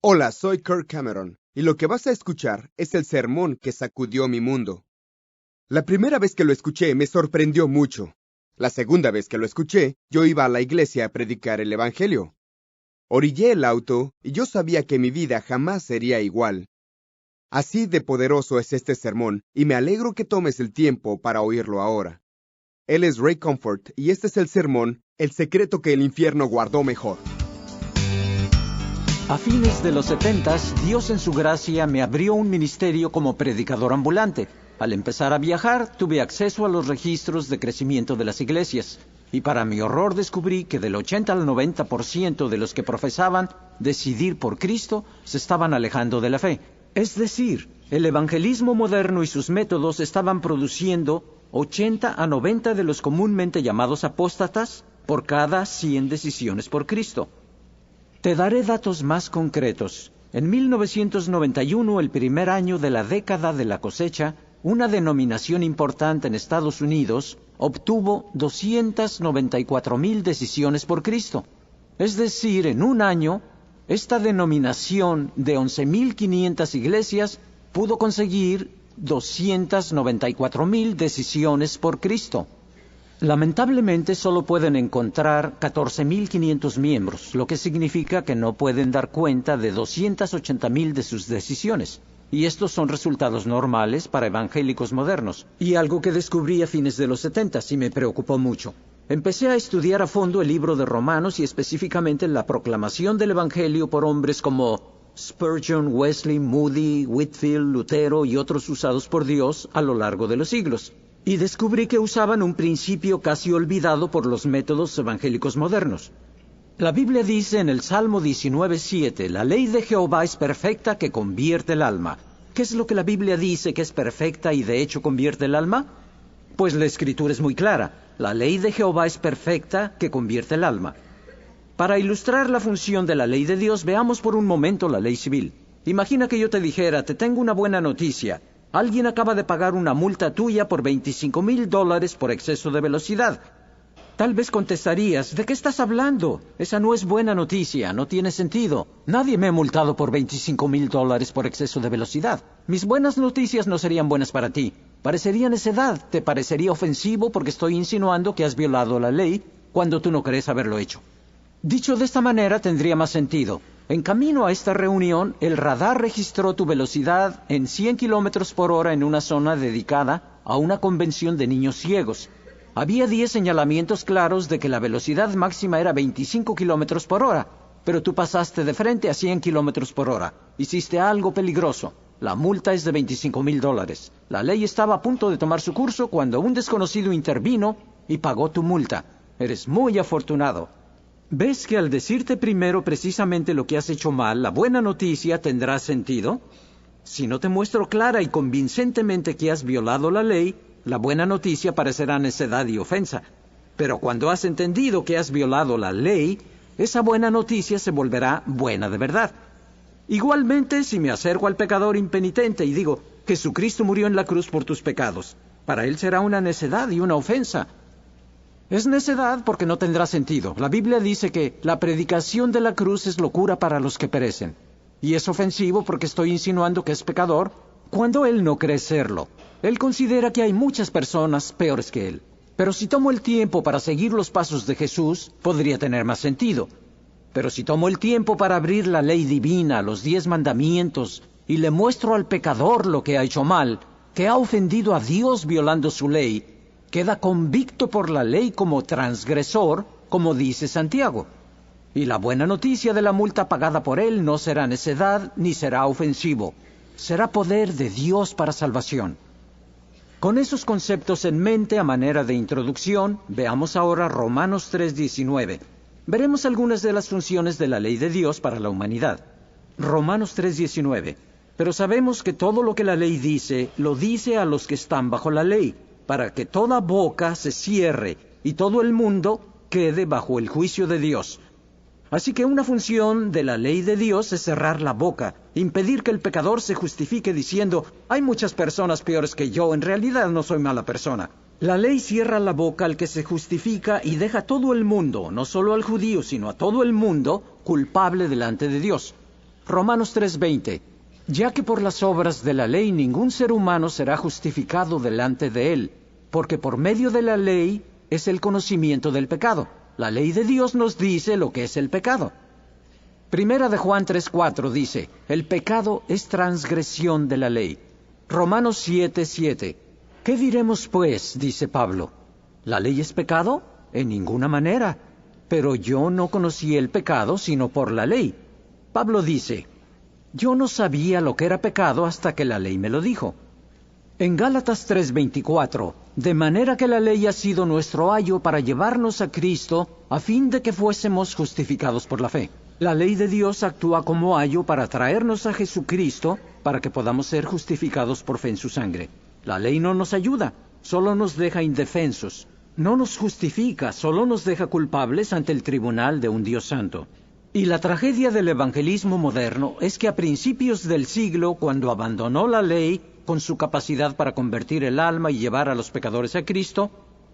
Hola, soy Kirk Cameron, y lo que vas a escuchar es el sermón que sacudió mi mundo. La primera vez que lo escuché me sorprendió mucho. La segunda vez que lo escuché, yo iba a la iglesia a predicar el Evangelio. Orillé el auto y yo sabía que mi vida jamás sería igual. Así de poderoso es este sermón, y me alegro que tomes el tiempo para oírlo ahora. Él es Ray Comfort, y este es el sermón, El secreto que el infierno guardó mejor. A fines de los 70s, Dios en su gracia me abrió un ministerio como predicador ambulante. Al empezar a viajar, tuve acceso a los registros de crecimiento de las iglesias. Y para mi horror descubrí que del 80 al 90% de los que profesaban decidir por Cristo se estaban alejando de la fe. Es decir, el evangelismo moderno y sus métodos estaban produciendo 80 a 90 de los comúnmente llamados apóstatas por cada 100 decisiones por Cristo. Te daré datos más concretos. En 1991, el primer año de la década de la cosecha, una denominación importante en Estados Unidos obtuvo 294,000 decisiones por Cristo. Es decir, en un año, esta denominación de 11,500 iglesias pudo conseguir 294,000 decisiones por Cristo. Lamentablemente solo pueden encontrar 14,500 miembros, lo que significa que no pueden dar cuenta de 280,000 de sus decisiones. Y estos son resultados normales para evangélicos modernos. Y algo que descubrí a fines de los 70 y me preocupó mucho. Empecé a estudiar a fondo el libro de Romanos y específicamente la proclamación del evangelio por hombres como Spurgeon, Wesley, Moody, Whitefield, Lutero y otros usados por Dios a lo largo de los siglos. Y descubrí que usaban un principio casi olvidado por los métodos evangélicos modernos. La Biblia dice en el Salmo 19:7, la ley de Jehová es perfecta que convierte el alma. ¿Qué es lo que la Biblia dice que es perfecta y de hecho convierte el alma? Pues la Escritura es muy clara. La ley de Jehová es perfecta que convierte el alma. Para ilustrar la función de la ley de Dios, veamos por un momento la ley civil. Imagina que yo te dijera, te tengo una buena noticia. Alguien acaba de pagar una multa tuya por $25,000 por exceso de velocidad. Tal vez contestarías, ¿de qué estás hablando? Esa no es buena noticia, no tiene sentido. Nadie me ha multado por $25,000 por exceso de velocidad. Mis buenas noticias no serían buenas para ti. Parecería necedad, te parecería ofensivo porque estoy insinuando que has violado la ley cuando tú no crees haberlo hecho. Dicho de esta manera tendría más sentido. En camino a esta reunión, el radar registró tu velocidad en 100 kilómetros por hora en una zona dedicada a una convención de niños ciegos. Había 10 señalamientos claros de que la velocidad máxima era 25 kilómetros por hora, pero tú pasaste de frente a 100 kilómetros por hora. Hiciste algo peligroso. La multa es de $25,000. La ley estaba a punto de tomar su curso cuando un desconocido intervino y pagó tu multa. Eres muy afortunado. ¿Ves que al decirte primero precisamente lo que has hecho mal, la buena noticia tendrá sentido? Si no te muestro clara y convincentemente que has violado la ley, la buena noticia parecerá necedad y ofensa. Pero cuando has entendido que has violado la ley, esa buena noticia se volverá buena de verdad. Igualmente, si me acerco al pecador impenitente y digo, Jesucristo murió en la cruz por tus pecados, para él será una necedad y una ofensa. Es necedad porque no tendrá sentido. La Biblia dice que la predicación de la cruz es locura para los que perecen. Y es ofensivo porque estoy insinuando que es pecador cuando él no cree serlo. Él considera que hay muchas personas peores que él. Pero si tomo el tiempo para seguir los pasos de Jesús, podría tener más sentido. Pero si tomo el tiempo para abrir la ley divina, los 10 mandamientos, y le muestro al pecador lo que ha hecho mal, que ha ofendido a Dios violando su ley, queda convicto por la ley como transgresor, como dice Santiago. Y la buena noticia de la multa pagada por él no será necedad ni será ofensivo. Será poder de Dios para salvación. Con esos conceptos en mente a manera de introducción, veamos ahora Romanos 3:19. Veremos algunas de las funciones de la ley de Dios para la humanidad. Romanos 3:19. Pero sabemos que todo lo que la ley dice, lo dice a los que están bajo la ley, para que toda boca se cierre y todo el mundo quede bajo el juicio de Dios. Así que una función de la ley de Dios es cerrar la boca, impedir que el pecador se justifique diciendo, hay muchas personas peores que yo, en realidad no soy mala persona. La ley cierra la boca al que se justifica y deja a todo el mundo, no solo al judío, sino a todo el mundo, culpable delante de Dios. Romanos 3:20. Ya que por las obras de la ley ningún ser humano será justificado delante de él, porque por medio de la ley es el conocimiento del pecado. La ley de Dios nos dice lo que es el pecado. Primera de Juan 3:4 dice, el pecado es transgresión de la ley. Romanos 7:7. ¿Qué diremos pues? Dice Pablo. ¿La ley es pecado? En ninguna manera. Pero yo no conocí el pecado sino por la ley. Pablo dice, yo no sabía lo que era pecado hasta que la ley me lo dijo. En Gálatas 3:24, de manera que la ley ha sido nuestro ayo para llevarnos a Cristo, a fin de que fuésemos justificados por la fe. La ley de Dios actúa como ayo para traernos a Jesucristo, para que podamos ser justificados por fe en su sangre. La ley no nos ayuda, solo nos deja indefensos. No nos justifica, solo nos deja culpables ante el tribunal de un Dios santo. Y la tragedia del evangelismo moderno es que a principios del siglo, cuando abandonó la ley, con su capacidad para convertir el alma y llevar a los pecadores a Cristo,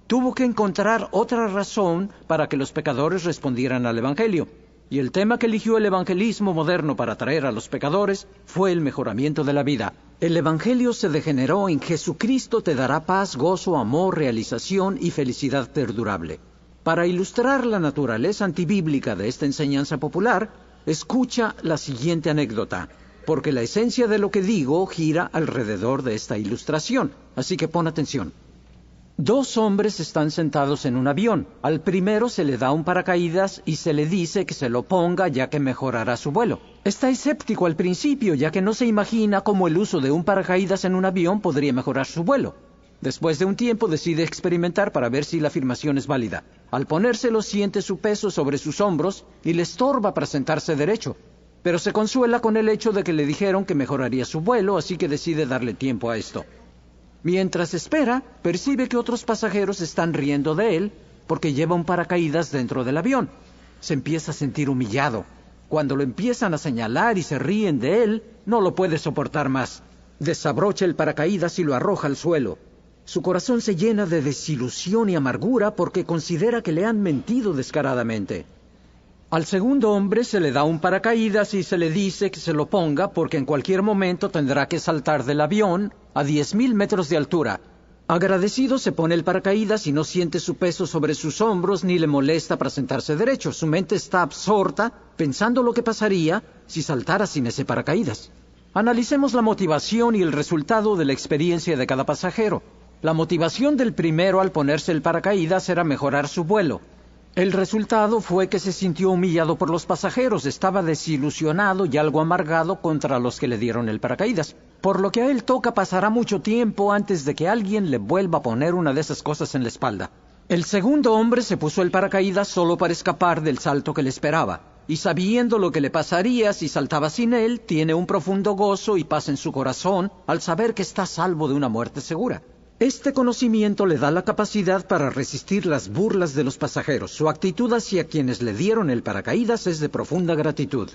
tuvo que encontrar otra razón para que los pecadores respondieran al Evangelio. Y el tema que eligió el evangelismo moderno para atraer a los pecadores fue el mejoramiento de la vida. El Evangelio se degeneró en Jesucristo te dará paz, gozo, amor, realización y felicidad perdurable. Para ilustrar la naturaleza antibíblica de esta enseñanza popular, escucha la siguiente anécdota, porque la esencia de lo que digo gira alrededor de esta ilustración, así que pon atención. Dos hombres están sentados en un avión. Al primero se le da un paracaídas y se le dice que se lo ponga ya que mejorará su vuelo. Está escéptico al principio, ya que no se imagina cómo el uso de un paracaídas en un avión podría mejorar su vuelo. Después de un tiempo decide experimentar para ver si la afirmación es válida. Al ponérselo siente su peso sobre sus hombros y le estorba para sentarse derecho. Pero se consuela con el hecho de que le dijeron que mejoraría su vuelo, así que decide darle tiempo a esto. Mientras espera, percibe que otros pasajeros están riendo de él porque lleva un paracaídas dentro del avión. Se empieza a sentir humillado. Cuando lo empiezan a señalar y se ríen de él, no lo puede soportar más. Desabrocha el paracaídas y lo arroja al suelo. Su corazón se llena de desilusión y amargura porque considera que le han mentido descaradamente. Al segundo hombre se le da un paracaídas y se le dice que se lo ponga porque en cualquier momento tendrá que saltar del avión a 10,000 metros de altura. Agradecido se pone el paracaídas y no siente su peso sobre sus hombros ni le molesta para sentarse derecho. Su mente está absorta pensando lo que pasaría si saltara sin ese paracaídas. Analicemos la motivación y el resultado de la experiencia de cada pasajero. La motivación del primero al ponerse el paracaídas era mejorar su vuelo. El resultado fue que se sintió humillado por los pasajeros, estaba desilusionado y algo amargado contra los que le dieron el paracaídas. Por lo que a él toca pasará mucho tiempo antes de que alguien le vuelva a poner una de esas cosas en la espalda. El segundo hombre se puso el paracaídas solo para escapar del salto que le esperaba. Y sabiendo lo que le pasaría si saltaba sin él, tiene un profundo gozo y paz en su corazón al saber que está a salvo de una muerte segura. Este conocimiento le da la capacidad para resistir las burlas de los pasajeros. Su actitud hacia quienes le dieron el paracaídas es de profunda gratitud.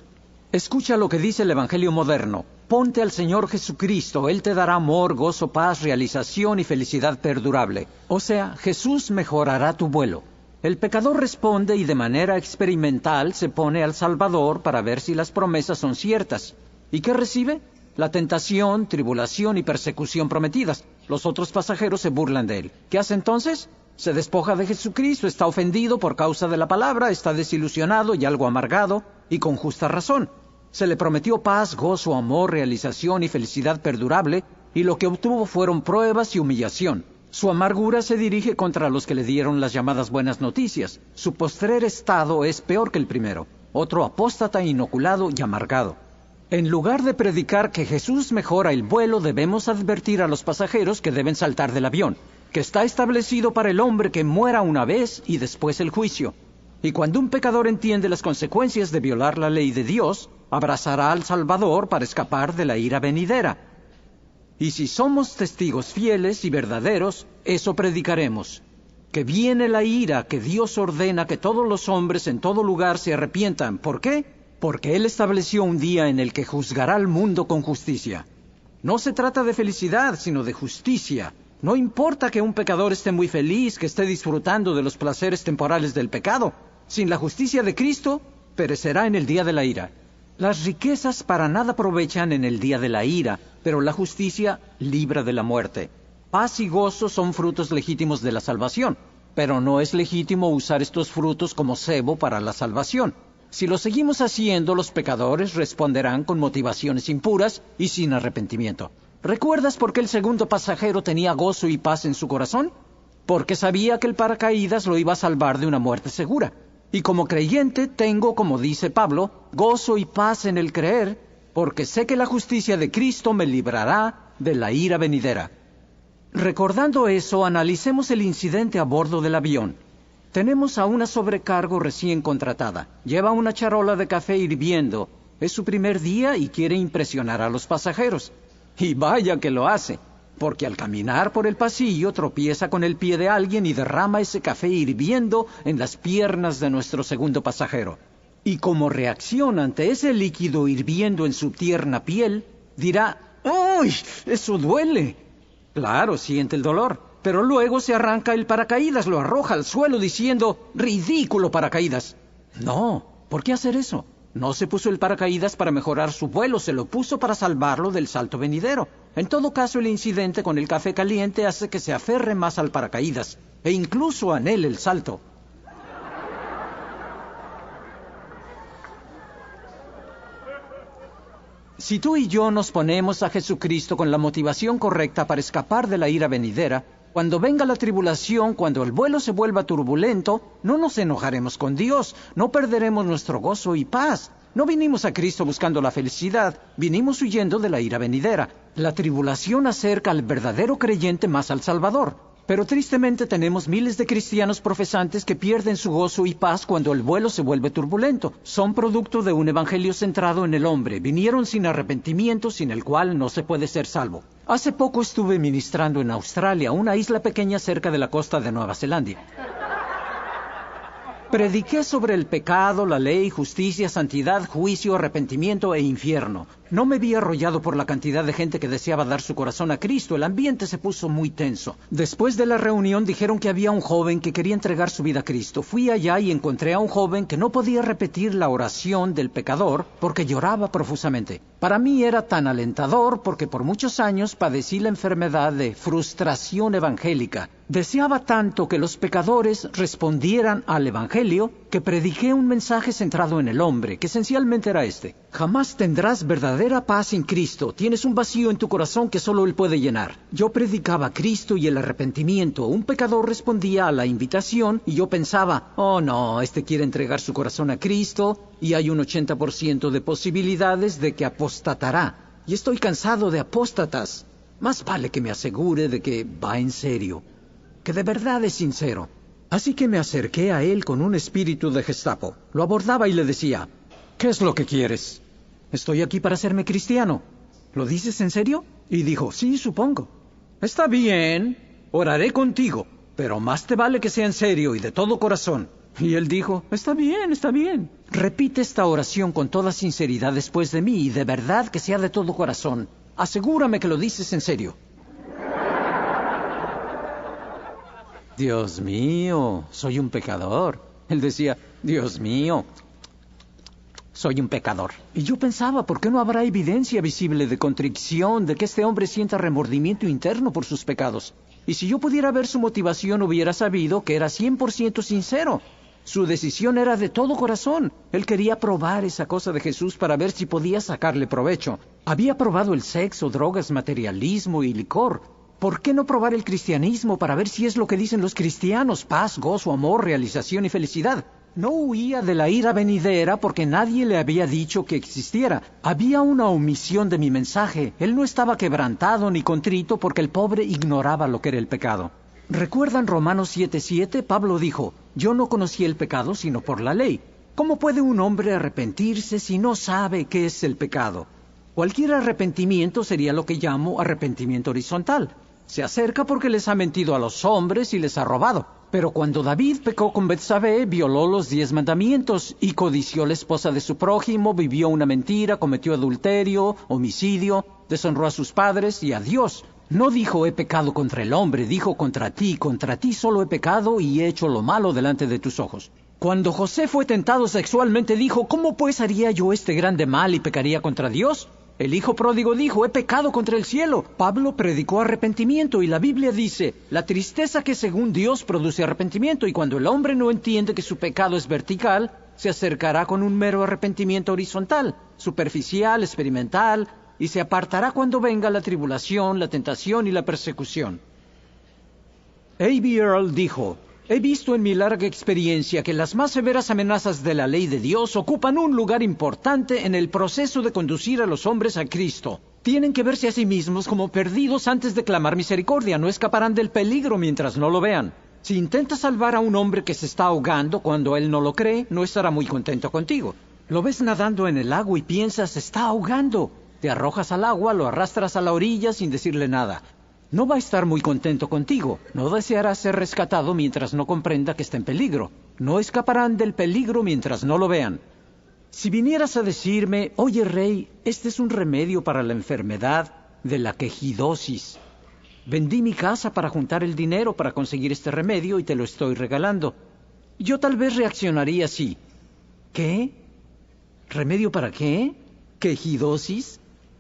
Escucha lo que dice el Evangelio moderno. Ponte al Señor Jesucristo, Él te dará amor, gozo, paz, realización y felicidad perdurable. O sea, Jesús mejorará tu vuelo. El pecador responde y de manera experimental se pone al Salvador para ver si las promesas son ciertas. ¿Y qué recibe? La tentación, tribulación y persecución prometidas. Los otros pasajeros se burlan de él. ¿Qué hace entonces? Se despoja de Jesucristo, está ofendido por causa de la palabra, está desilusionado y algo amargado, y con justa razón. Se le prometió paz, gozo, amor, realización y felicidad perdurable, y lo que obtuvo fueron pruebas y humillación. Su amargura se dirige contra los que le dieron las llamadas buenas noticias. Su postrer estado es peor que el primero, otro apóstata, inoculado y amargado. En lugar de predicar que Jesús mejora el vuelo, debemos advertir a los pasajeros que deben saltar del avión, que está establecido para el hombre que muera una vez y después el juicio. Y cuando un pecador entiende las consecuencias de violar la ley de Dios, abrazará al Salvador para escapar de la ira venidera. Y si somos testigos fieles y verdaderos, eso predicaremos, que viene la ira, que Dios ordena que todos los hombres en todo lugar se arrepientan. ¿Por qué? Porque Él estableció un día en el que juzgará al mundo con justicia. No se trata de felicidad, sino de justicia. No importa que un pecador esté muy feliz, que esté disfrutando de los placeres temporales del pecado. Sin la justicia de Cristo, perecerá en el día de la ira. Las riquezas para nada aprovechan en el día de la ira, pero la justicia libra de la muerte. Paz y gozo son frutos legítimos de la salvación, pero no es legítimo usar estos frutos como cebo para la salvación. Si lo seguimos haciendo, los pecadores responderán con motivaciones impuras y sin arrepentimiento. ¿Recuerdas por qué el segundo pasajero tenía gozo y paz en su corazón? Porque sabía que el paracaídas lo iba a salvar de una muerte segura. Y como creyente tengo, como dice Pablo, gozo y paz en el creer, porque sé que la justicia de Cristo me librará de la ira venidera. Recordando eso, analicemos el incidente a bordo del avión. Tenemos a una sobrecargo recién contratada. Lleva una charola de café hirviendo. Es su primer día y quiere impresionar a los pasajeros. Y vaya que lo hace, porque al caminar por el pasillo tropieza con el pie de alguien y derrama ese café hirviendo en las piernas de nuestro segundo pasajero. Y como reacción ante ese líquido hirviendo en su tierna piel, dirá: ¡Uy! ¡Eso duele! Claro, siente el dolor, pero luego se arranca el paracaídas, lo arroja al suelo diciendo: ¡ridículo paracaídas! No, ¿por qué hacer eso? No se puso el paracaídas para mejorar su vuelo, se lo puso para salvarlo del salto venidero. En todo caso, el incidente con el café caliente hace que se aferre más al paracaídas, e incluso anhele el salto. Si tú y yo nos ponemos a Jesucristo con la motivación correcta para escapar de la ira venidera, cuando venga la tribulación, cuando el vuelo se vuelva turbulento, no nos enojaremos con Dios, no perderemos nuestro gozo y paz. No vinimos a Cristo buscando la felicidad, vinimos huyendo de la ira venidera. La tribulación acerca al verdadero creyente más al Salvador. Pero tristemente tenemos miles de cristianos profesantes que pierden su gozo y paz cuando el vuelo se vuelve turbulento. Son producto de un evangelio centrado en el hombre. Vinieron sin arrepentimiento, sin el cual no se puede ser salvo. Hace poco estuve ministrando en Australia, una isla pequeña cerca de la costa de Nueva Zelanda. Prediqué sobre el pecado, la ley, justicia, santidad, juicio, arrepentimiento e infierno. No me vi arrollado por la cantidad de gente que deseaba dar su corazón a Cristo. El ambiente se puso muy tenso. Después de la reunión dijeron que había un joven que quería entregar su vida a Cristo. Fui allá y encontré a un joven que no podía repetir la oración del pecador porque lloraba profusamente. Para mí era tan alentador porque por muchos años padecí la enfermedad de frustración evangélica. Deseaba tanto que los pecadores respondieran al evangelio que prediqué un mensaje centrado en el hombre, que esencialmente era este: jamás tendrás verdadera paz en Cristo. Tienes un vacío en tu corazón que solo Él puede llenar. Yo predicaba a Cristo y el arrepentimiento. Un pecador respondía a la invitación y yo pensaba: oh no, este quiere entregar su corazón a Cristo y hay un 80% de posibilidades de que apostatará. Y estoy cansado de apóstatas. Más vale que me asegure de que va en serio, que de verdad es sincero. Así que me acerqué a él con un espíritu de Gestapo. Lo abordaba y le decía: ¿qué es lo que quieres? Estoy aquí para hacerme cristiano. ¿Lo dices en serio? Y dijo: sí, supongo. Está bien, oraré contigo, pero más te vale que sea en serio y de todo corazón. Y él dijo: está bien, está bien. Repite esta oración con toda sinceridad después de mí y de verdad que sea de todo corazón. Asegúrame que lo dices en serio. Dios mío, soy un pecador. Él decía: Dios mío, soy un pecador. Y yo pensaba: ¿por qué no habrá evidencia visible de contrición, de que este hombre sienta remordimiento interno por sus pecados? Y si yo pudiera ver su motivación, hubiera sabido que era 100% sincero. Su decisión era de todo corazón. Él quería probar esa cosa de Jesús para ver si podía sacarle provecho. Había probado el sexo, drogas, materialismo y licor. ¿Por qué no probar el cristianismo para ver si es lo que dicen los cristianos? Paz, gozo, amor, realización y felicidad. No huía de la ira venidera porque nadie le había dicho que existiera. Había una omisión de mi mensaje. Él no estaba quebrantado ni contrito porque el pobre ignoraba lo que era el pecado. ¿Recuerdan Romanos 7:7? Pablo dijo: yo no conocí el pecado sino por la ley. ¿Cómo puede un hombre arrepentirse si no sabe qué es el pecado? Cualquier arrepentimiento sería lo que llamo arrepentimiento horizontal. Se acerca porque les ha mentido a los hombres y les ha robado. Pero cuando David pecó con Betsabé, violó los 10 mandamientos y codició la esposa de su prójimo, vivió una mentira, cometió adulterio, homicidio, deshonró a sus padres y a Dios. No dijo: he pecado contra el hombre, dijo: contra ti solo he pecado y he hecho lo malo delante de tus ojos. Cuando José fue tentado sexualmente dijo, ¿cómo pues haría yo este grande mal y pecaría contra Dios? El hijo pródigo dijo, he pecado contra el cielo. Pablo predicó arrepentimiento y la Biblia dice, la tristeza que según Dios produce arrepentimiento, y cuando el hombre no entiende que su pecado es vertical, se acercará con un mero arrepentimiento horizontal, superficial, experimental, y se apartará cuando venga la tribulación, la tentación y la persecución. A.B. Earl dijo, he visto en mi larga experiencia que las más severas amenazas de la ley de Dios ocupan un lugar importante en el proceso de conducir a los hombres a Cristo. Tienen que verse a sí mismos como perdidos antes de clamar misericordia. No escaparán del peligro mientras no lo vean. Si intentas salvar a un hombre que se está ahogando cuando él no lo cree, no estará muy contento contigo. Lo ves nadando en el agua y piensas, se está ahogando. Te arrojas al agua, lo arrastras a la orilla sin decirle nada. No va a estar muy contento contigo. No deseará ser rescatado mientras no comprenda que está en peligro. No escaparán del peligro mientras no lo vean. Si vinieras a decirme, oye rey, este es un remedio para la enfermedad de la quejidosis. Vendí mi casa para juntar el dinero para conseguir este remedio y te lo estoy regalando. Yo tal vez reaccionaría así. ¿Qué? ¿Remedio para qué? ¿Quejidosis?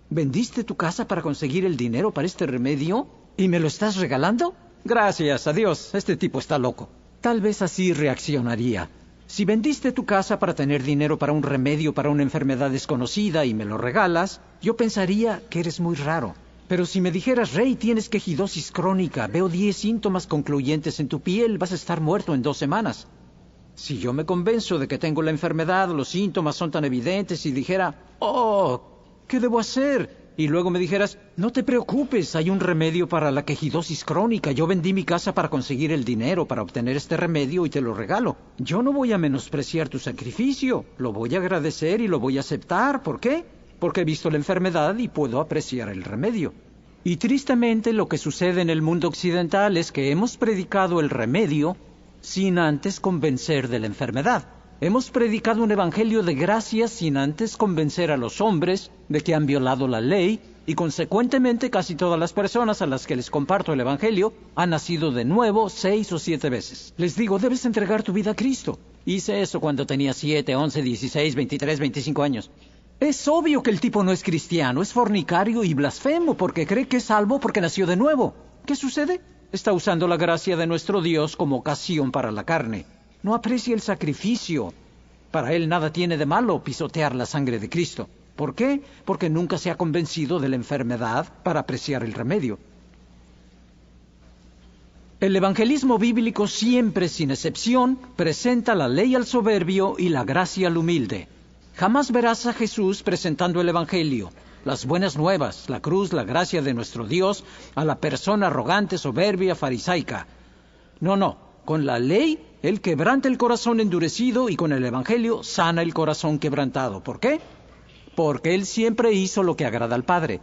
¿Vendiste tu casa para conseguir el dinero para este remedio? ¿Y me lo estás regalando? Gracias a Dios, este tipo está loco. Tal vez así reaccionaría. Si vendiste tu casa para tener dinero para un remedio para una enfermedad desconocida y me lo regalas, yo pensaría que eres muy raro. Pero si me dijeras, Rey, tienes quejidosis crónica, veo 10 síntomas concluyentes en tu piel, vas a estar muerto en 2 semanas. Si yo me convenzo de que tengo la enfermedad, los síntomas son tan evidentes y dijera, oh, ¿qué debo hacer? Y luego me dijeras, no te preocupes, hay un remedio para la quejidosis crónica. Yo vendí mi casa para conseguir el dinero para obtener este remedio y te lo regalo. Yo no voy a menospreciar tu sacrificio, lo voy a agradecer y lo voy a aceptar. ¿Por qué? Porque he visto la enfermedad y puedo apreciar el remedio. Y tristemente lo que sucede en el mundo occidental es que hemos predicado el remedio sin antes convencer de la enfermedad. Hemos predicado un evangelio de gracia sin antes convencer a los hombres de que han violado la ley y consecuentemente casi todas las personas a las que les comparto el evangelio han nacido de nuevo 6 o 7 veces. Les digo, debes entregar tu vida a Cristo. Hice eso cuando tenía 7, 11, 16, 23, 25 años. Es obvio que el tipo no es cristiano, es fornicario y blasfemo porque cree que es salvo porque nació de nuevo. ¿Qué sucede? Está usando la gracia de nuestro Dios como ocasión para la carne. No aprecia el sacrificio. Para él nada tiene de malo pisotear la sangre de Cristo. ¿Por qué? Porque nunca se ha convencido de la enfermedad para apreciar el remedio. El evangelismo bíblico siempre, sin excepción, presenta la ley al soberbio y la gracia al humilde. Jamás verás a Jesús presentando el evangelio, las buenas nuevas, la cruz, la gracia de nuestro Dios, a la persona arrogante, soberbia, farisaica. No. Con la ley, Él quebranta el corazón endurecido y con el evangelio sana el corazón quebrantado. ¿Por qué? Porque Él siempre hizo lo que agrada al Padre.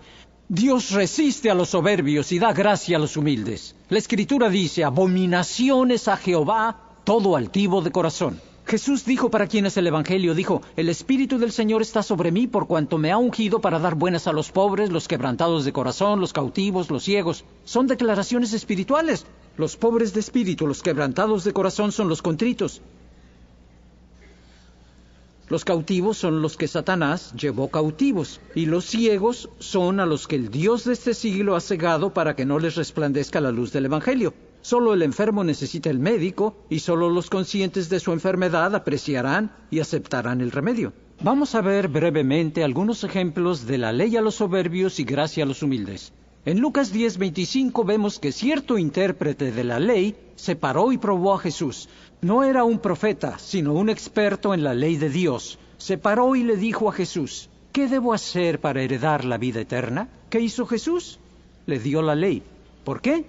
Dios resiste a los soberbios y da gracia a los humildes. La Escritura dice, abominaciones a Jehová todo altivo de corazón. Jesús dijo para quienes el evangelio dijo, el Espíritu del Señor está sobre mí por cuanto me ha ungido para dar buenas a los pobres, los quebrantados de corazón, los cautivos, los ciegos. Son declaraciones espirituales. Los pobres de espíritu, los quebrantados de corazón son los contritos. Los cautivos son los que Satanás llevó cautivos, y los ciegos son a los que el Dios de este siglo ha cegado para que no les resplandezca la luz del evangelio. Solo el enfermo necesita el médico, y solo los conscientes de su enfermedad apreciarán y aceptarán el remedio. Vamos a ver brevemente algunos ejemplos de la ley a los soberbios y gracia a los humildes. En Lucas 10:25 vemos que cierto intérprete de la ley se paró y probó a Jesús. No era un profeta, sino un experto en la ley de Dios. Se paró y le dijo a Jesús, ¿qué debo hacer para heredar la vida eterna? ¿Qué hizo Jesús? Le dio la ley. ¿Por qué?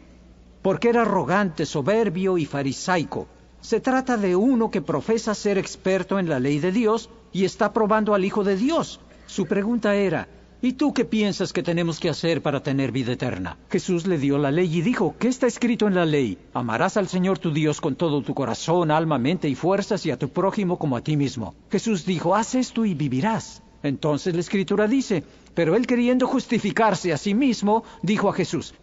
Porque era arrogante, soberbio y farisaico. Se trata de uno que profesa ser experto en la ley de Dios y está probando al Hijo de Dios. Su pregunta era, ¿y tú qué piensas que tenemos que hacer para tener vida eterna? Jesús le dio la ley y dijo, ¿qué está escrito en la ley? Amarás al Señor tu Dios con todo tu corazón, alma, mente y fuerzas y a tu prójimo como a ti mismo. Jesús dijo, haz esto y vivirás. Entonces la Escritura dice, pero él queriendo justificarse a sí mismo, dijo a Jesús,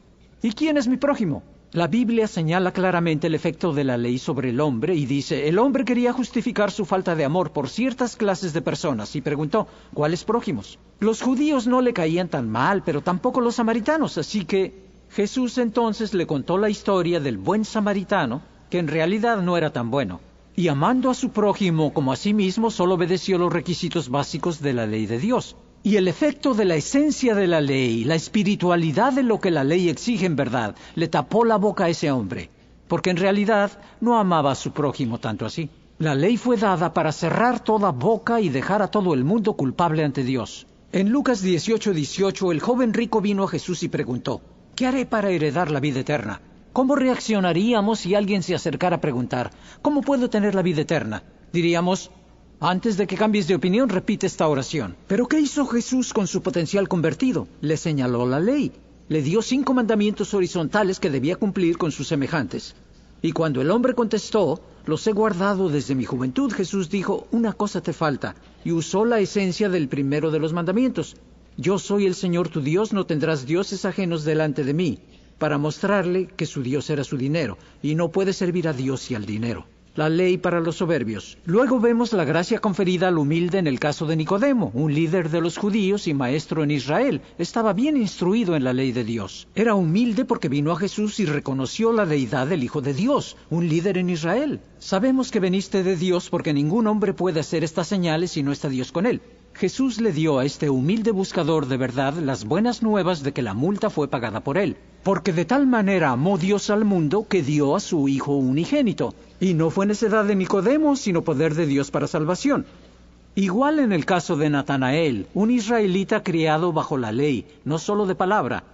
¿y quién es mi prójimo? La Biblia señala claramente el efecto de la ley sobre el hombre y dice, el hombre quería justificar su falta de amor por ciertas clases de personas y preguntó, ¿cuáles prójimos? Los judíos no le caían tan mal, pero tampoco los samaritanos, así que Jesús entonces le contó la historia del buen samaritano, que en realidad no era tan bueno. Y amando a su prójimo como a sí mismo, solo obedeció los requisitos básicos de la ley de Dios. Y el efecto de la esencia de la ley, la espiritualidad de lo que la ley exige en verdad, le tapó la boca a ese hombre, porque en realidad no amaba a su prójimo tanto así. La ley fue dada para cerrar toda boca y dejar a todo el mundo culpable ante Dios. En Lucas 18:18, el joven rico vino a Jesús y preguntó, ¿qué haré para heredar la vida eterna? ¿Cómo reaccionaríamos si alguien se acercara a preguntar, ¿cómo puedo tener la vida eterna? Diríamos, antes de que cambies de opinión, repite esta oración. ¿Pero qué hizo Jesús con su potencial convertido? Le señaló la ley. Le dio 5 mandamientos horizontales que debía cumplir con sus semejantes. Y cuando el hombre contestó, los he guardado desde mi juventud, Jesús dijo, una cosa te falta, y usó la esencia del primero de los mandamientos. Yo soy el Señor tu Dios, no tendrás dioses ajenos delante de mí, para mostrarle que su Dios era su dinero, y no puede servir a Dios y al dinero. La ley para los soberbios. Luego vemos la gracia conferida al humilde en el caso de Nicodemo, un líder de los judíos y maestro en Israel. Estaba bien instruido en la ley de Dios. Era humilde porque vino a Jesús y reconoció la deidad del Hijo de Dios, un líder en Israel. Sabemos que veniste de Dios porque ningún hombre puede hacer estas señales si no está Dios con él. Jesús le dio a este humilde buscador de verdad las buenas nuevas de que la multa fue pagada por él. Porque de tal manera amó Dios al mundo que dio a su Hijo unigénito. Y no fue necedad de Nicodemo, sino poder de Dios para salvación. Igual en el caso de Natanael, un israelita criado bajo la ley, no solo de palabra.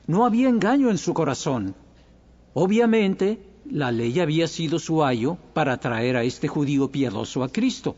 No había engaño en su corazón. Obviamente, la ley había sido su ayo para traer a este judío piadoso a Cristo.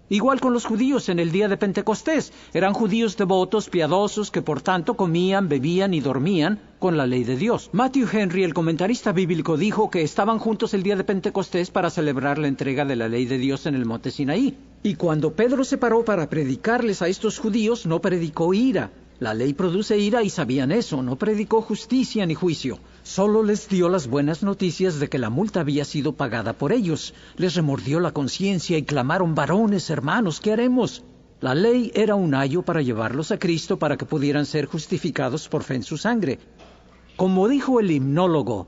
Igual con los judíos en el día de Pentecostés. Eran judíos devotos, piadosos, que por tanto comían, bebían y dormían con la ley de Dios. Matthew Henry, el comentarista bíblico, dijo que estaban juntos el día de Pentecostés para celebrar la entrega de la ley de Dios en el monte Sinaí. Y cuando Pedro se paró para predicarles a estos judíos, no predicó ira. La ley produce ira y sabían eso. No predicó justicia ni juicio. Solo les dio las buenas noticias de que la multa había sido pagada por ellos. Les remordió la conciencia y clamaron, varones, hermanos, ¿qué haremos? La ley era un ayo para llevarlos a Cristo para que pudieran ser justificados por fe en su sangre. Como dijo el himnólogo,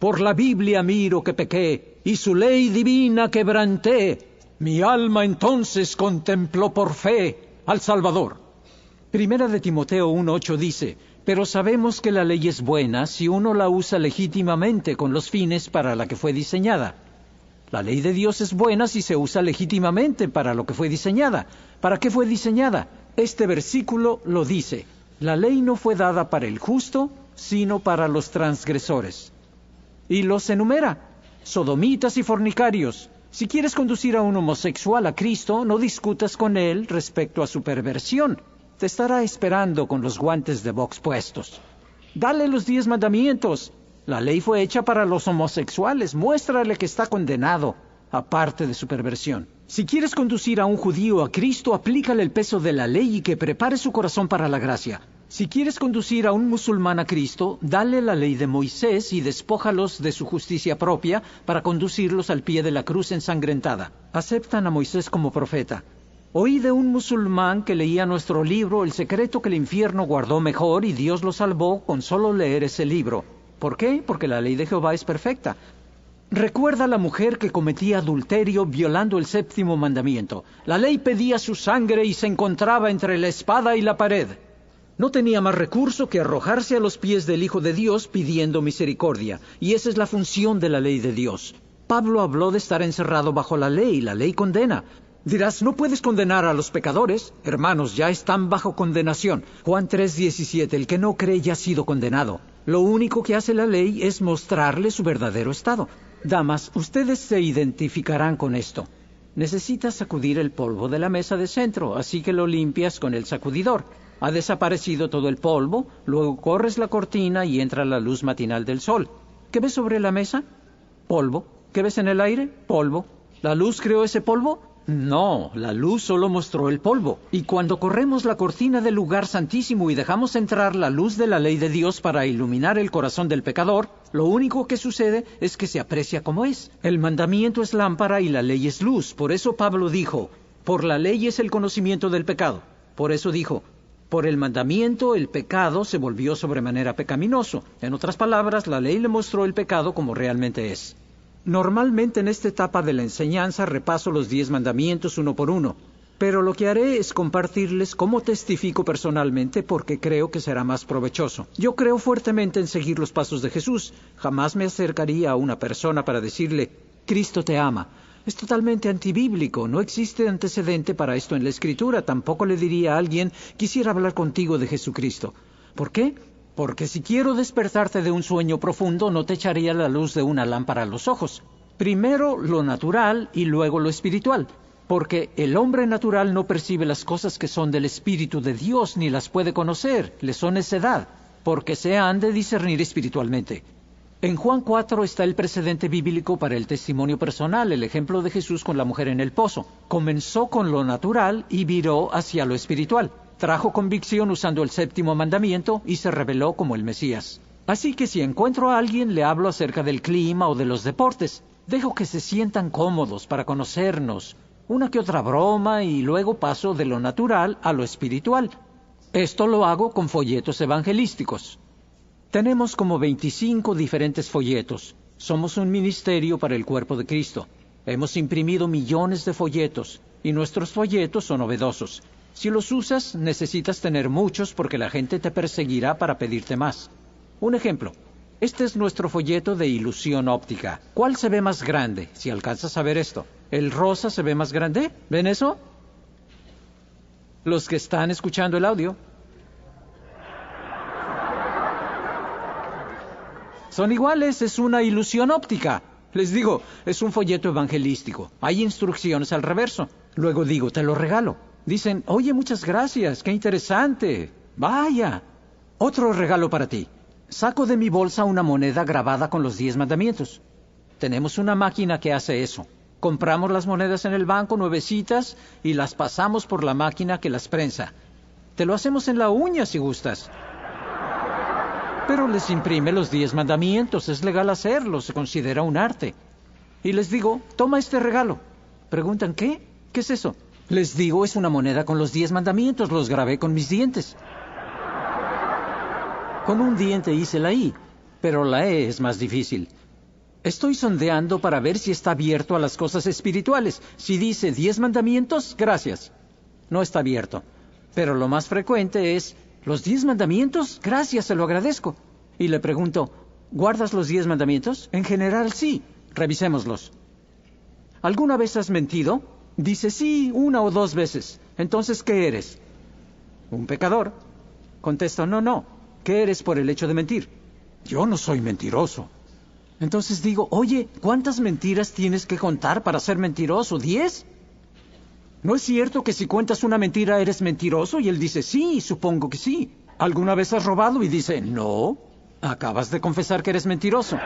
por la Biblia miro que pequé y su ley divina quebranté. Mi alma entonces contempló por fe al Salvador. Primera de Timoteo 1:8 dice, pero sabemos que la ley es buena si uno la usa legítimamente con los fines para la que fue diseñada. La ley de Dios es buena si se usa legítimamente para lo que fue diseñada. ¿Para qué fue diseñada? Este versículo lo dice. La ley no fue dada para el justo, sino para los transgresores. Y los enumera. Sodomitas y fornicarios. Si quieres conducir a un homosexual a Cristo, no discutas con él respecto a su perversión. Te estará esperando con los guantes de box puestos. Dale los 10 mandamientos. La ley fue hecha para los homosexuales. Muéstrale que está condenado, aparte de su perversión. Si quieres conducir a un judío a Cristo, aplícale el peso de la ley y que prepare su corazón para la gracia. Si quieres conducir a un musulmán a Cristo, dale la ley de Moisés y despójalos de su justicia propia para conducirlos al pie de la cruz ensangrentada. Aceptan a Moisés como profeta. Oí de un musulmán que leía nuestro libro, El secreto que el infierno guardó mejor, y Dios lo salvó con solo leer ese libro. ¿Por qué? Porque la ley de Jehová es perfecta. Recuerda a la mujer que cometía adulterio violando el 7º mandamiento. La ley pedía su sangre y se encontraba entre la espada y la pared. No tenía más recurso que arrojarse a los pies del Hijo de Dios pidiendo misericordia. Y esa es la función de la ley de Dios. Pablo habló de estar encerrado bajo la ley condena. Dirás, no puedes condenar a los pecadores. Hermanos, ya están bajo condenación. Juan 3:17, el que no cree ya ha sido condenado. Lo único que hace la ley es mostrarle su verdadero estado. Damas, ustedes se identificarán con esto. Necesitas sacudir el polvo de la mesa de centro, así que lo limpias con el sacudidor. Ha desaparecido todo el polvo, luego corres la cortina y entra la luz matinal del sol. ¿Qué ves sobre la mesa? Polvo. ¿Qué ves en el aire? Polvo. ¿La luz creó ese polvo? No, la luz solo mostró el polvo. Y cuando corremos la cortina del lugar santísimo y dejamos entrar la luz de la ley de Dios para iluminar el corazón del pecador, lo único que sucede es que se aprecia como es. El mandamiento es lámpara y la ley es luz. Por eso Pablo dijo, por la ley es el conocimiento del pecado. Por eso dijo, por el mandamiento el pecado se volvió sobremanera pecaminoso. En otras palabras, la ley le mostró el pecado como realmente es. Normalmente en esta etapa de la enseñanza repaso los 10 mandamientos uno por uno, pero lo que haré es compartirles cómo testifico personalmente porque creo que será más provechoso. Yo creo fuertemente en seguir los pasos de Jesús. Jamás me acercaría a una persona para decirle, Cristo te ama. Es totalmente antibíblico, no existe antecedente para esto en la Escritura. Tampoco le diría a alguien, quisiera hablar contigo de Jesucristo. ¿Por qué? Porque si quiero despertarte de un sueño profundo, no te echaría la luz de una lámpara a los ojos. Primero lo natural y luego lo espiritual. Porque el hombre natural no percibe las cosas que son del Espíritu de Dios, ni las puede conocer, le son necedad, porque se han de discernir espiritualmente. En Juan 4 está el precedente bíblico para el testimonio personal, el ejemplo de Jesús con la mujer en el pozo. Comenzó con lo natural y viró hacia lo espiritual. Trajo convicción usando el 7º mandamiento y se reveló como el Mesías. Así que si encuentro a alguien, le hablo acerca del clima o de los deportes. Dejo que se sientan cómodos para conocernos. Una que otra broma y luego paso de lo natural a lo espiritual. Esto lo hago con folletos evangelísticos. Tenemos como 25 diferentes folletos. Somos un ministerio para el cuerpo de Cristo. Hemos imprimido millones de folletos y nuestros folletos son novedosos. Si los usas, necesitas tener muchos porque la gente te perseguirá para pedirte más. Un ejemplo. Este es nuestro folleto de ilusión óptica. ¿Cuál se ve más grande? Si alcanzas a ver esto. ¿El rosa se ve más grande? ¿Ven eso? Los que están escuchando el audio. Son iguales, es una ilusión óptica. Les digo, es un folleto evangelístico. Hay instrucciones al reverso. Luego digo, te lo regalo. Dicen, oye, muchas gracias, qué interesante. Vaya. Otro regalo para ti. Saco de mi bolsa una moneda grabada con los 10 mandamientos. Tenemos una máquina que hace eso. Compramos las monedas en el banco, nuevecitas, y las pasamos por la máquina que las prensa. Te lo hacemos en la uña si gustas. Pero les imprime los 10 mandamientos, es legal hacerlo, se considera un arte. Y les digo, toma este regalo. Preguntan, ¿qué? ¿Qué es eso? Les digo, es una moneda con los 10 mandamientos, los grabé con mis dientes. Con un diente hice la I, pero la E es más difícil. Estoy sondeando para ver si está abierto a las cosas espirituales. Si dice 10 mandamientos, gracias. No está abierto. Pero lo más frecuente es, ¿los 10 mandamientos? Gracias, se lo agradezco. Y le pregunto, ¿guardas los 10 mandamientos? En general, sí. Revisémoslos. ¿Alguna vez has mentido? Dice, sí, 1 o 2 veces. Entonces, ¿qué eres? Un pecador. Contesto, no. ¿Qué eres por el hecho de mentir? Yo no soy mentiroso. Entonces digo, oye, ¿cuántas mentiras tienes que contar para ser mentiroso? ¿10? ¿No es cierto que si cuentas una mentira eres mentiroso? Y él dice, sí, supongo que sí. ¿Alguna vez has robado? Y dice, no. Acabas de confesar que eres mentiroso.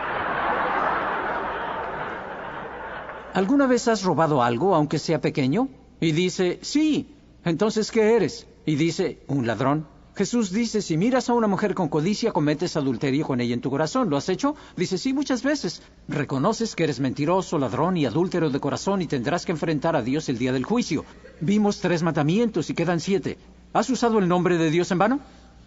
¿Alguna vez has robado algo, aunque sea pequeño? Y dice, sí. Entonces, ¿qué eres? Y dice, un ladrón. Jesús dice, si miras a una mujer con codicia, cometes adulterio con ella en tu corazón. ¿Lo has hecho? Dice, sí, muchas veces. Reconoces que eres mentiroso, ladrón y adúltero de corazón y tendrás que enfrentar a Dios el día del juicio. Vimos 3 mandamientos y quedan 7. ¿Has usado el nombre de Dios en vano?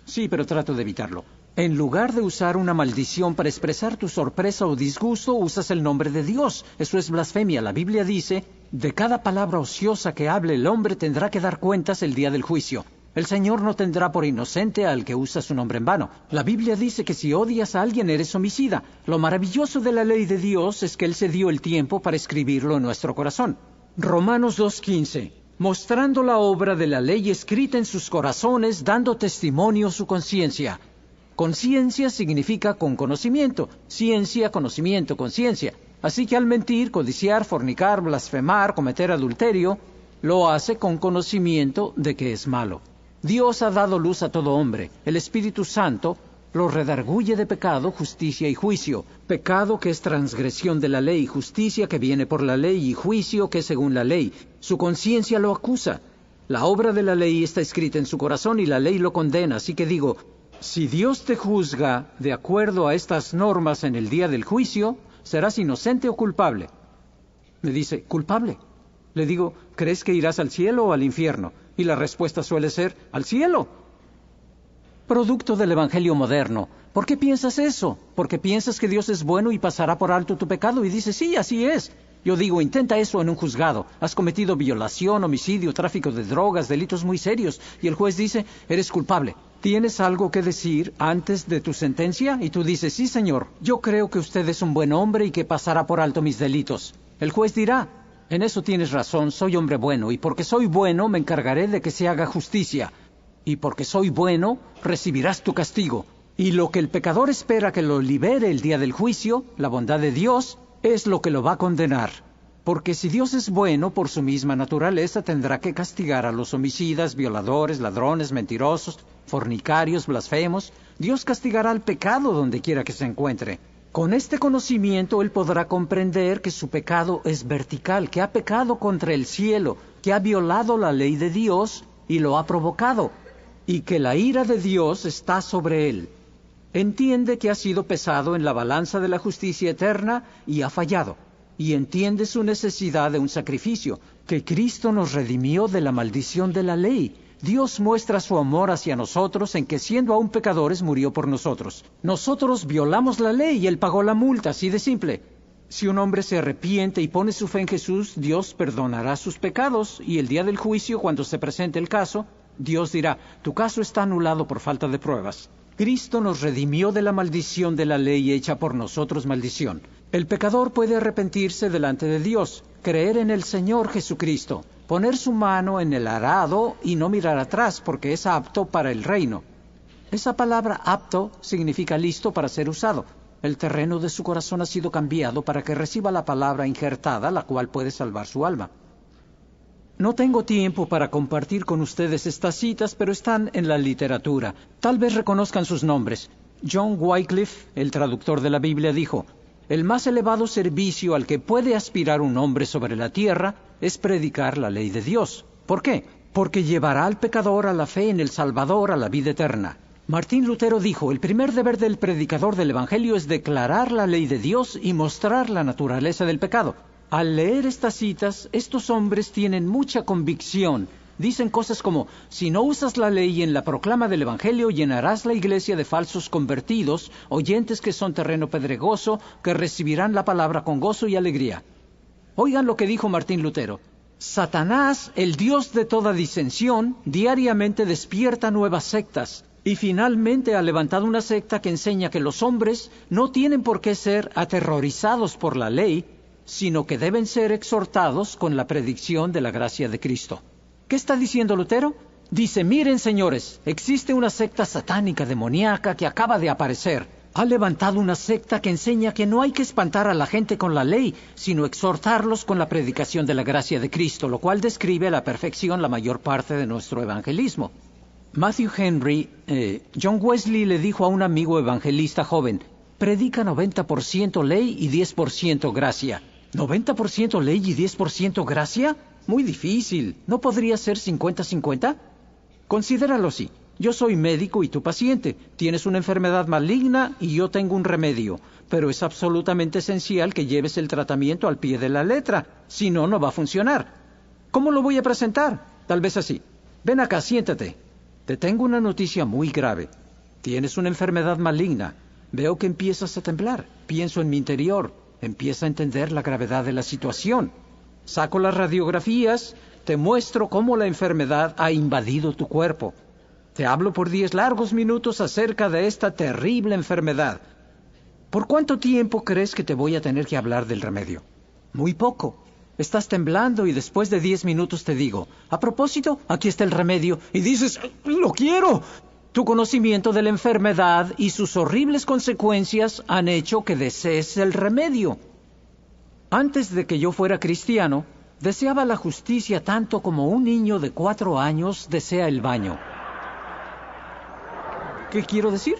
Sí, pero trato de evitarlo. En lugar de usar una maldición para expresar tu sorpresa o disgusto, usas el nombre de Dios. Eso es blasfemia. La Biblia dice, de cada palabra ociosa que hable el hombre tendrá que dar cuentas el día del juicio. El Señor no tendrá por inocente al que usa su nombre en vano. La Biblia dice que si odias a alguien eres homicida. Lo maravilloso de la ley de Dios es que Él se dio el tiempo para escribirlo en nuestro corazón. Romanos 2:15. Mostrando la obra de la ley escrita en sus corazones, dando testimonio su conciencia. Conciencia significa con conocimiento. Ciencia, conocimiento, conciencia. Así que al mentir, codiciar, fornicar, blasfemar, cometer adulterio, lo hace con conocimiento de que es malo. Dios ha dado luz a todo hombre. El Espíritu Santo Lo redarguye de pecado, justicia y juicio. Pecado que es transgresión de la ley, justicia que viene por la ley y juicio que es según la ley. Su conciencia lo acusa. La obra de la ley está escrita en su corazón y la ley lo condena. Así que digo, si Dios te juzga de acuerdo a estas normas en el día del juicio, serás inocente o culpable. Me dice, culpable. Le digo, ¿crees que irás al cielo o al infierno? Y la respuesta suele ser, al cielo. Producto del Evangelio moderno. ¿Por qué piensas eso? ¿Porque piensas que Dios es bueno y pasará por alto tu pecado? Y dices, sí, así es. Yo digo, intenta eso en un juzgado. Has cometido violación, homicidio, tráfico de drogas, delitos muy serios. Y el juez dice, eres culpable. ¿Tienes algo que decir antes de tu sentencia? Y tú dices, sí, señor, yo creo que usted es un buen hombre y que pasará por alto mis delitos. El juez dirá, en eso tienes razón, soy hombre bueno, y porque soy bueno me encargaré de que se haga justicia. Y porque soy bueno, recibirás tu castigo. Y lo que el pecador espera que lo libere el día del juicio, la bondad de Dios, es lo que lo va a condenar. Porque si Dios es bueno, por su misma naturaleza tendrá que castigar a los homicidas, violadores, ladrones, mentirosos, fornicarios, blasfemos. Dios castigará al pecado donde quiera que se encuentre. Con este conocimiento él podrá comprender que su pecado es vertical, que ha pecado contra el cielo, que ha violado la ley de Dios y lo ha provocado, y que la ira de Dios está sobre él. Entiende que ha sido pesado en la balanza de la justicia eterna y ha fallado. Y entiende su necesidad de un sacrificio, que Cristo nos redimió de la maldición de la ley. Dios muestra su amor hacia nosotros en que siendo aún pecadores murió por nosotros. Nosotros violamos la ley y Él pagó la multa, así de simple. Si un hombre se arrepiente y pone su fe en Jesús, Dios perdonará sus pecados y el día del juicio, cuando se presente el caso, Dios dirá, tu caso está anulado por falta de pruebas. Cristo nos redimió de la maldición de la ley hecha por nosotros maldición. El pecador puede arrepentirse delante de Dios, creer en el Señor Jesucristo, poner su mano en el arado y no mirar atrás porque es apto para el reino. Esa palabra apto significa listo para ser usado. El terreno de su corazón ha sido cambiado para que reciba la palabra injertada, la cual puede salvar su alma. No tengo tiempo para compartir con ustedes estas citas, pero están en la literatura. Tal vez reconozcan sus nombres. John Wycliffe, el traductor de la Biblia, dijo, el más elevado servicio al que puede aspirar un hombre sobre la tierra es predicar la ley de Dios. ¿Por qué? Porque llevará al pecador a la fe en el Salvador, a la vida eterna. Martín Lutero dijo, el primer deber del predicador del Evangelio es declarar la ley de Dios y mostrar la naturaleza del pecado. Al leer estas citas, estos hombres tienen mucha convicción. Dicen cosas como, si no usas la ley en la proclama del Evangelio, llenarás la iglesia de falsos convertidos, oyentes que son terreno pedregoso, que recibirán la palabra con gozo y alegría. Oigan lo que dijo Martín Lutero. Satanás, el dios de toda disensión, diariamente despierta nuevas sectas. Y finalmente ha levantado una secta que enseña que los hombres no tienen por qué ser aterrorizados por la ley, sino que deben ser exhortados con la predicción de la gracia de Cristo. ¿Qué está diciendo Lutero? Dice, miren señores, existe una secta satánica demoníaca que acaba de aparecer. Ha levantado una secta que enseña que no hay que espantar a la gente con la ley, sino exhortarlos con la predicación de la gracia de Cristo, lo cual describe a la perfección la mayor parte de nuestro evangelismo. Matthew Henry, John Wesley le dijo a un amigo evangelista joven, predica 90% ley y 10% gracia. ¿90% ley y 10% gracia? Muy difícil. ¿No podría ser 50-50? Considéralo así. Yo soy médico y tú paciente. Tienes una enfermedad maligna y yo tengo un remedio. Pero es absolutamente esencial que lleves el tratamiento al pie de la letra. Si no, no va a funcionar. ¿Cómo lo voy a presentar? Tal vez así. Ven acá, siéntate. Te tengo una noticia muy grave. Tienes una enfermedad maligna. Veo que empiezas a temblar. Pienso en mi interior. Empieza a entender la gravedad de la situación. Saco las radiografías, te muestro cómo la enfermedad ha invadido tu cuerpo. Te hablo por 10 largos minutos acerca de esta terrible enfermedad. ¿Por cuánto tiempo crees que te voy a tener que hablar del remedio? Muy poco. Estás temblando y después de 10 minutos te digo, a propósito, aquí está el remedio. Y dices, ¡lo quiero! Tu conocimiento de la enfermedad y sus horribles consecuencias han hecho que desees el remedio. Antes de que yo fuera cristiano, deseaba la justicia tanto como un niño de 4 años desea el baño. ¿Qué quiero decir?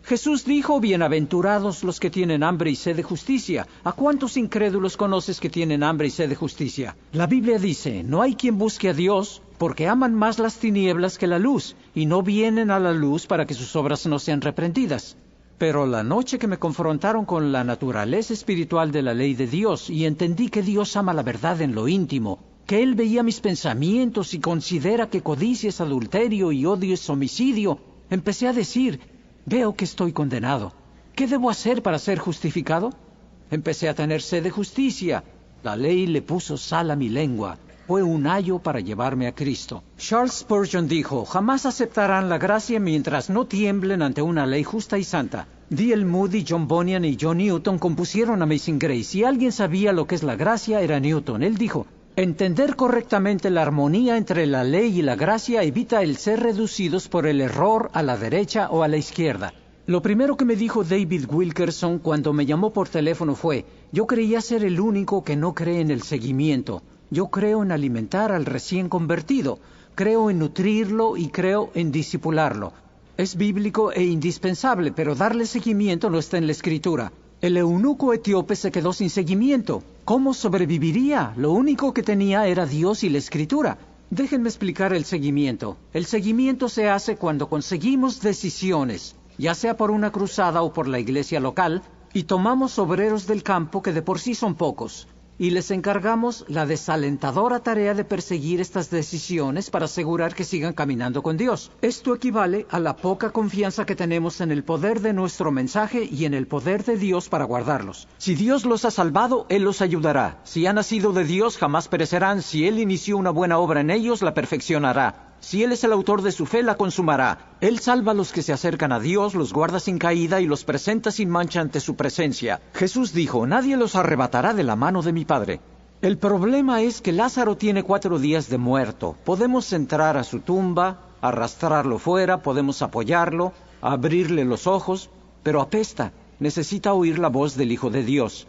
Jesús dijo, bienaventurados los que tienen hambre y sed de justicia. ¿A cuántos incrédulos conoces que tienen hambre y sed de justicia? La Biblia dice, no hay quien busque a Dios, porque aman más las tinieblas que la luz, y no vienen a la luz para que sus obras no sean reprendidas. Pero la noche que me confrontaron con la naturaleza espiritual de la ley de Dios, y entendí que Dios ama la verdad en lo íntimo, que Él veía mis pensamientos y considera que codicia es adulterio y odio es homicidio, empecé a decir, veo que estoy condenado. ¿Qué debo hacer para ser justificado? Empecé a tener sed de justicia. La ley le puso sal a mi lengua. Fue un ayo para llevarme a Cristo. Charles Spurgeon dijo, jamás aceptarán la gracia mientras no tiemblen ante una ley justa y santa. D.L. Moody, John Bunyan y John Newton compusieron Amazing Grace. Si alguien sabía lo que es la gracia, era Newton. Él dijo, entender correctamente la armonía entre la ley y la gracia evita el ser reducidos por el error a la derecha o a la izquierda. Lo primero que me dijo David Wilkerson cuando me llamó por teléfono fue, yo creía ser el único que no cree en el seguimiento. Yo creo en alimentar al recién convertido, creo en nutrirlo y creo en discipularlo. Es bíblico e indispensable, pero darle seguimiento no está en la Escritura. El eunuco etíope se quedó sin seguimiento. ¿Cómo sobreviviría? Lo único que tenía era Dios y la Escritura. Déjenme explicar el seguimiento. El seguimiento se hace cuando conseguimos decisiones, ya sea por una cruzada o por la iglesia local, y tomamos obreros del campo que de por sí son pocos, y les encargamos la desalentadora tarea de perseguir estas decisiones para asegurar que sigan caminando con Dios. Esto equivale a la poca confianza que tenemos en el poder de nuestro mensaje y en el poder de Dios para guardarlos. Si Dios los ha salvado, Él los ayudará. Si han nacido de Dios, jamás perecerán. Si Él inició una buena obra en ellos, la perfeccionará. Si Él es el autor de su fe, la consumará. Él salva a los que se acercan a Dios, los guarda sin caída y los presenta sin mancha ante su presencia. Jesús dijo, nadie los arrebatará de la mano de mi Padre. El problema es que Lázaro tiene 4 días de muerto. Podemos entrar a su tumba, arrastrarlo fuera, podemos apoyarlo, abrirle los ojos, pero apesta. Necesita oír la voz del Hijo de Dios.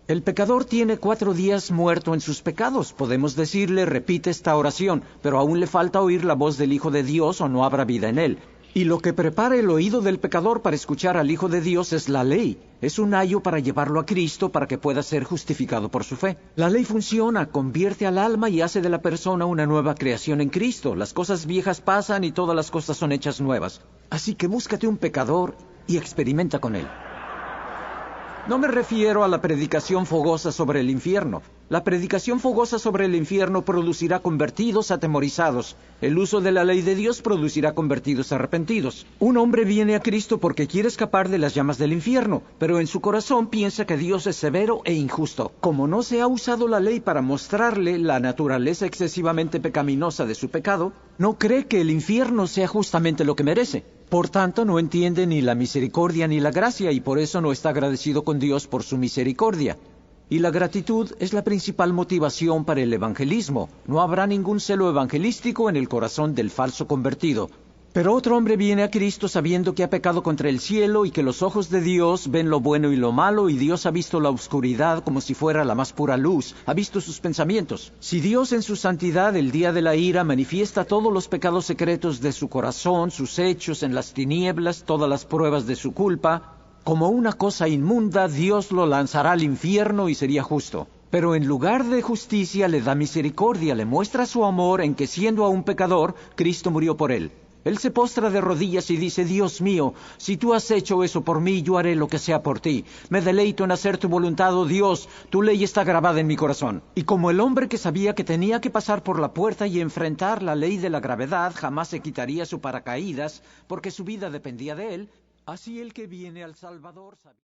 El pecador tiene 4 días muerto en sus pecados. Podemos decirle, repite esta oración, pero aún le falta oír la voz del Hijo de Dios o no habrá vida en él. Y lo que prepara el oído del pecador para escuchar al Hijo de Dios es la ley. Es un ayo para llevarlo a Cristo para que pueda ser justificado por su fe. La ley funciona, convierte al alma y hace de la persona una nueva creación en Cristo. Las cosas viejas pasan y todas las cosas son hechas nuevas. Así que búscate un pecador y experimenta con él. No me refiero a la predicación fogosa sobre el infierno. La predicación fogosa sobre el infierno producirá convertidos atemorizados. El uso de la ley de Dios producirá convertidos arrepentidos. Un hombre viene a Cristo porque quiere escapar de las llamas del infierno, pero en su corazón piensa que Dios es severo e injusto. Como no se ha usado la ley para mostrarle la naturaleza excesivamente pecaminosa de su pecado, no cree que el infierno sea justamente lo que merece. Por tanto, no entiende ni la misericordia ni la gracia y por eso no está agradecido con Dios por su misericordia. Y la gratitud es la principal motivación para el evangelismo. No habrá ningún celo evangelístico en el corazón del falso convertido. Pero otro hombre viene a Cristo sabiendo que ha pecado contra el cielo y que los ojos de Dios ven lo bueno y lo malo, y Dios ha visto la oscuridad como si fuera la más pura luz, ha visto sus pensamientos. Si Dios en su santidad el día de la ira manifiesta todos los pecados secretos de su corazón, sus hechos en las tinieblas, todas las pruebas de su culpa, como una cosa inmunda, Dios lo lanzará al infierno y sería justo. Pero en lugar de justicia le da misericordia, le muestra su amor en que siendo aún pecador, Cristo murió por él. Él se postra de rodillas y dice, Dios mío, si tú has hecho eso por mí, yo haré lo que sea por ti. Me deleito en hacer tu voluntad, oh Dios, tu ley está grabada en mi corazón. Y como el hombre que sabía que tenía que pasar por la puerta y enfrentar la ley de la gravedad, jamás se quitaría su paracaídas, porque su vida dependía de él, así el que viene al Salvador sabía.